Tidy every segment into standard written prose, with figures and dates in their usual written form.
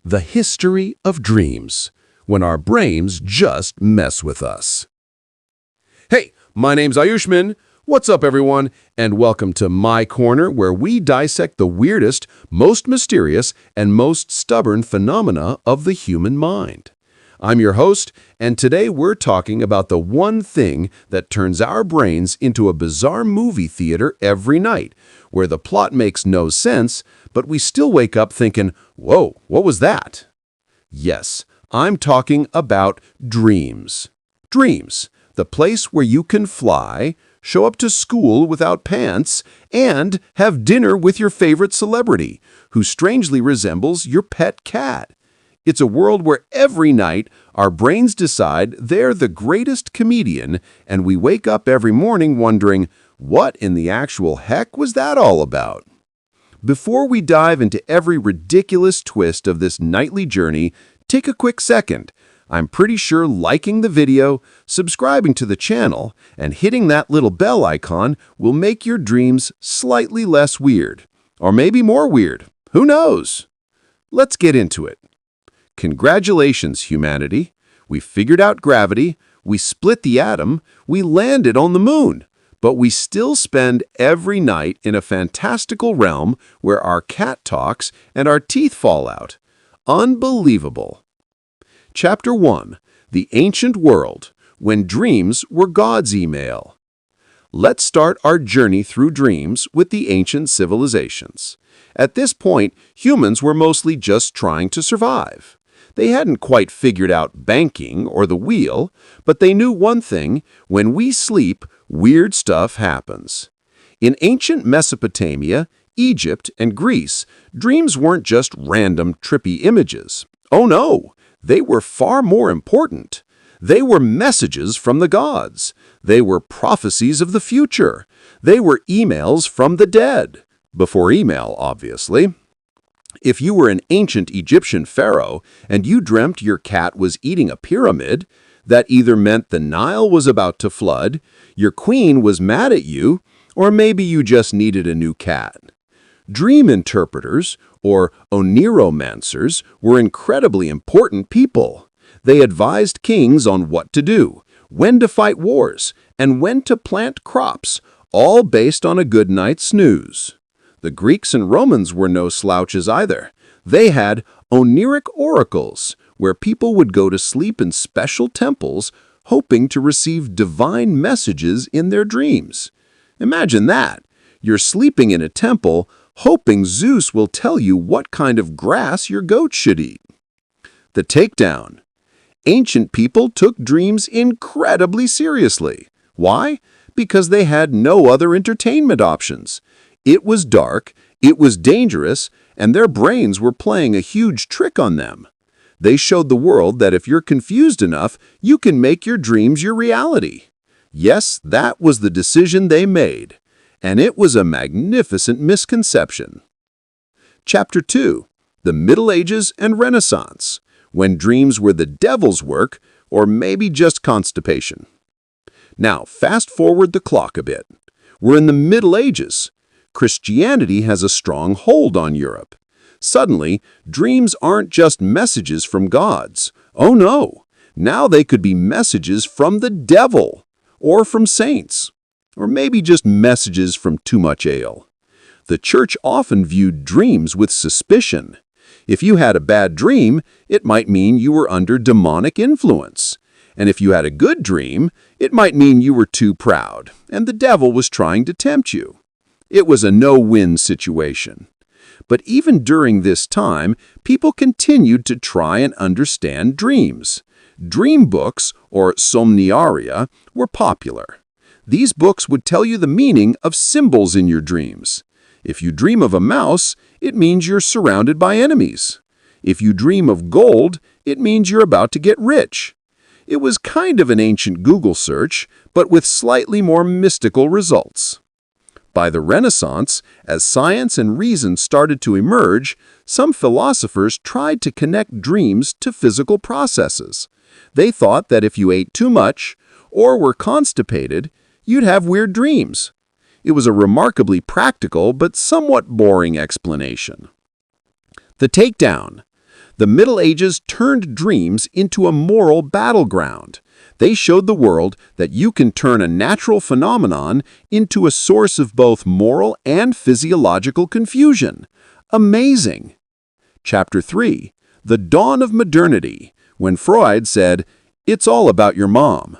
The history of dreams, when our brains just mess with us. Hey, my name's Ayushman. What's up, everyone? And welcome to My Corner, where we dissect the weirdest, most mysterious, and most stubborn phenomena of the human mind. I'm your host, and today we're talking about the one thing that turns our brains into a bizarre movie theater every night, where the plot makes no sense, but we still wake up thinking, whoa, what was that? Yes, I'm talking about dreams. Dreams, the place where you can fly, show up to school without pants, and have dinner with your favorite celebrity, who strangely resembles your pet cat. It's a world where every night our brains decide they're the greatest comedian, and we wake up every morning wondering, what in the actual heck was that all about? Before we dive into every ridiculous twist of this nightly journey, take a quick second. I'm pretty sure liking the video, subscribing to the channel, and hitting that little bell icon will make your dreams slightly less weird. Or maybe more weird. Who knows? Let's get into it. Congratulations, humanity. We figured out gravity, we split the atom, we landed on the moon. But we still spend every night in a fantastical realm where our cat talks and our teeth fall out. Unbelievable. Chapter 1. The Ancient World, When Dreams Were God's Email. Let's start our journey through dreams with the ancient civilizations. At this point, humans were mostly just trying to survive. They hadn't quite figured out banking or the wheel, but they knew one thing: when we sleep, weird stuff happens. In ancient Mesopotamia, Egypt, and Greece, dreams weren't just random, trippy images. Oh no, they were far more important. They were messages from the gods. They were prophecies of the future. They were emails from the dead. Before email, obviously. If you were an ancient Egyptian pharaoh and you dreamt your cat was eating a pyramid, that either meant the Nile was about to flood, your queen was mad at you, or maybe you just needed a new cat. Dream interpreters, or Oneiromancers, were incredibly important people. They advised kings on what to do, when to fight wars, and when to plant crops, all based on a good night's snooze. The Greeks and Romans were no slouches either. They had Oniric oracles, where people would go to sleep in special temples, hoping to receive divine messages in their dreams. Imagine that. You're sleeping in a temple, hoping Zeus will tell you what kind of grass your goat should eat. The takedown. Ancient people took dreams incredibly seriously. Why? Because they had no other entertainment options. It was dark, it was dangerous, and their brains were playing a huge trick on them. They showed the world that if you're confused enough, you can make your dreams your reality. Yes, that was the decision they made, and it was a magnificent misconception. Chapter 2. The Middle Ages and Renaissance, when dreams were the devil's work, or maybe just constipation. Now, fast forward the clock a bit. We're in the Middle Ages. Christianity has a strong hold on Europe. Suddenly, dreams aren't just messages from gods. Oh no! Now they could be messages from the devil, or from saints, or maybe just messages from too much ale. The church often viewed dreams with suspicion. If you had a bad dream, it might mean you were under demonic influence. And if you had a good dream, it might mean you were too proud, and the devil was trying to tempt you. It was a no-win situation. But even during this time, people continued to try and understand dreams. Dream books, or somniaria, were popular. These books would tell you the meaning of symbols in your dreams. If you dream of a mouse, it means you're surrounded by enemies. If you dream of gold, it means you're about to get rich. It was kind of an ancient Google search, but with slightly more mystical results. By the Renaissance, as science and reason started to emerge, some philosophers tried to connect dreams to physical processes. They thought that if you ate too much or were constipated, you'd have weird dreams. It was a remarkably practical but somewhat boring explanation. The takedown. The Middle Ages turned dreams into a moral battleground. They showed the world that you can turn a natural phenomenon into a source of both moral and physiological confusion. Amazing! Chapter 3. The Dawn of Modernity, when Freud said, "It's all about your mom."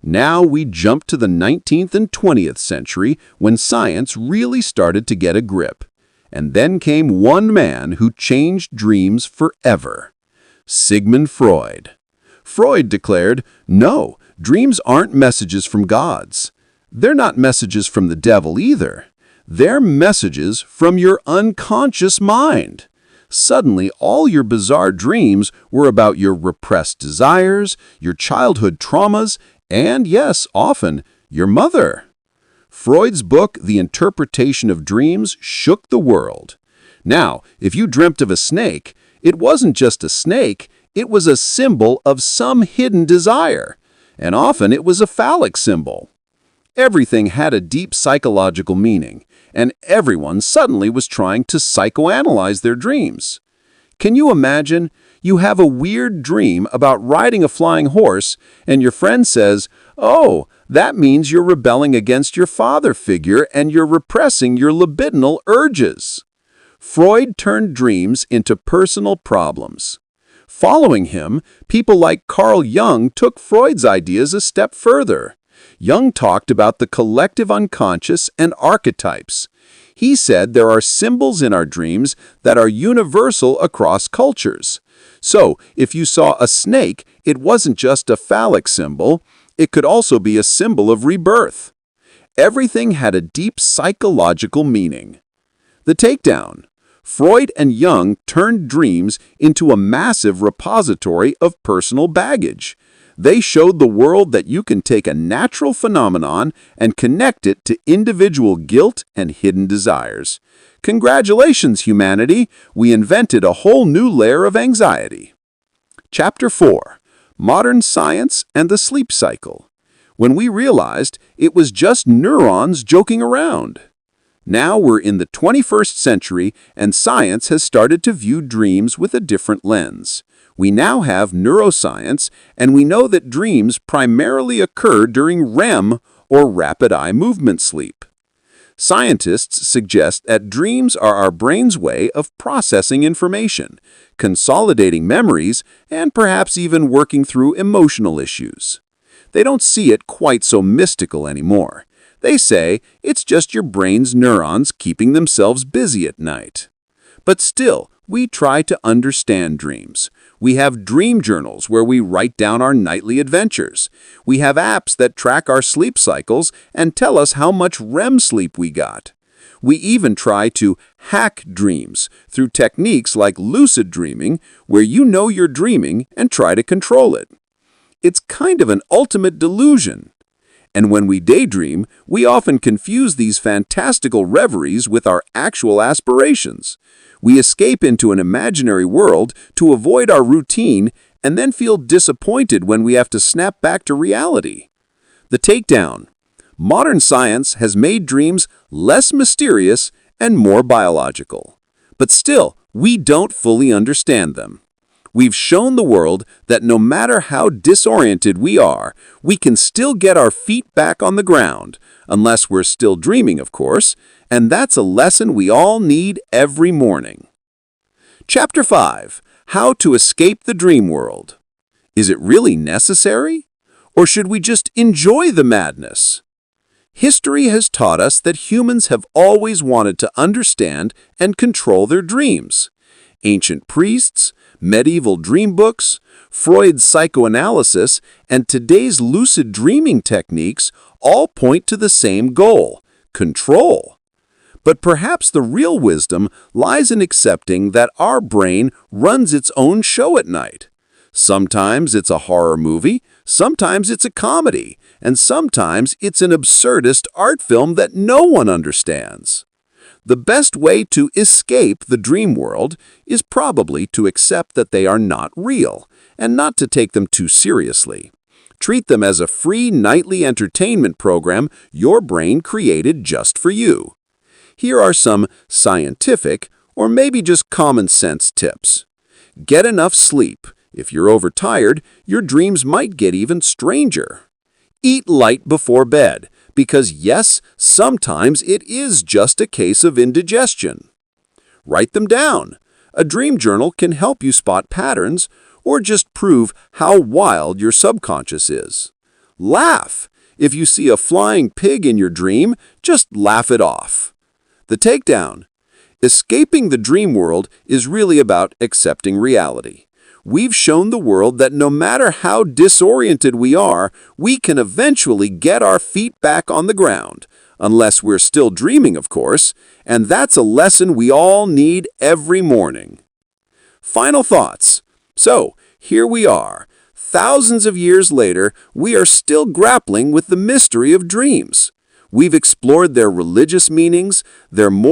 Now we jump to the 19th and 20th century when science really started to get a grip. And then came one man who changed dreams forever. Sigmund Freud. Freud declared, no, dreams aren't messages from gods. They're not messages from the devil either. They're messages from your unconscious mind. Suddenly, all your bizarre dreams were about your repressed desires, your childhood traumas, and yes, often, your mother. Freud's book, The Interpretation of Dreams, shook the world. Now, if you dreamt of a snake, it wasn't just a snake, it was a symbol of some hidden desire, and often it was a phallic symbol. Everything had a deep psychological meaning, and everyone suddenly was trying to psychoanalyze their dreams. Can you imagine? You have a weird dream about riding a flying horse, and your friend says, "Oh, that means you're rebelling against your father figure and you're repressing your libidinal urges." Freud turned dreams into personal problems. Following him, people like Carl Jung took Freud's ideas a step further. Jung talked about the collective unconscious and archetypes. He said there are symbols in our dreams that are universal across cultures. So, if you saw a snake, it wasn't just a phallic symbol, it could also be a symbol of rebirth. Everything had a deep psychological meaning. The takedown. Freud and Jung turned dreams into a massive repository of personal baggage. They showed the world that you can take a natural phenomenon and connect it to individual guilt and hidden desires. Congratulations, humanity! We invented a whole new layer of anxiety. Chapter 4. Modern Science and the Sleep Cycle. When we realized it was just neurons joking around. Now we're in the 21st century and science has started to view dreams with a different lens. We now have neuroscience and we know that dreams primarily occur during REM or rapid eye movement sleep. Scientists suggest that dreams are our brain's way of processing information, consolidating memories, and perhaps even working through emotional issues. They don't see it quite so mystical anymore. They say it's just your brain's neurons keeping themselves busy at night. But still, we try to understand dreams. We have dream journals where we write down our nightly adventures. We have apps that track our sleep cycles and tell us how much REM sleep we got. We even try to hack dreams through techniques like lucid dreaming, where you know you're dreaming and try to control it. It's kind of an ultimate delusion. And when we daydream, we often confuse these fantastical reveries with our actual aspirations. We escape into an imaginary world to avoid our routine and then feel disappointed when we have to snap back to reality. The takedown. Modern science has made dreams less mysterious and more biological. But still, we don't fully understand them. We've shown the world that no matter how disoriented we are, we can still get our feet back on the ground, unless we're still dreaming, of course, and that's a lesson we all need every morning. Chapter 5. How to Escape the Dream World. Is it really necessary? Or should we just enjoy the madness? History has taught us that humans have always wanted to understand and control their dreams. Ancient priests, medieval dream books, Freud's psychoanalysis, and today's lucid dreaming techniques all point to the same goal: control. But perhaps the real wisdom lies in accepting that our brain runs its own show at night. Sometimes it's a horror movie, sometimes it's a comedy, and sometimes it's an absurdist art film that no one understands. The best way to escape the dream world is probably to accept that they are not real, and not to take them too seriously. Treat them as a free nightly entertainment program your brain created just for you. Here are some scientific, or maybe just common sense tips. Get enough sleep. If you're overtired, your dreams might get even stranger. Eat light before bed, because yes, sometimes it is just a case of indigestion. Write them down. A dream journal can help you spot patterns or just prove how wild your subconscious is. Laugh. If you see a flying pig in your dream, just laugh it off. The takedown. Escaping the dream world is really about accepting reality. We've shown the world that no matter how disoriented we are, we can eventually get our feet back on the ground. Unless we're still dreaming, of course, and that's a lesson we all need every morning. Final thoughts. So, here we are. Thousands of years later, we are still grappling with the mystery of dreams. We've explored their religious meanings, their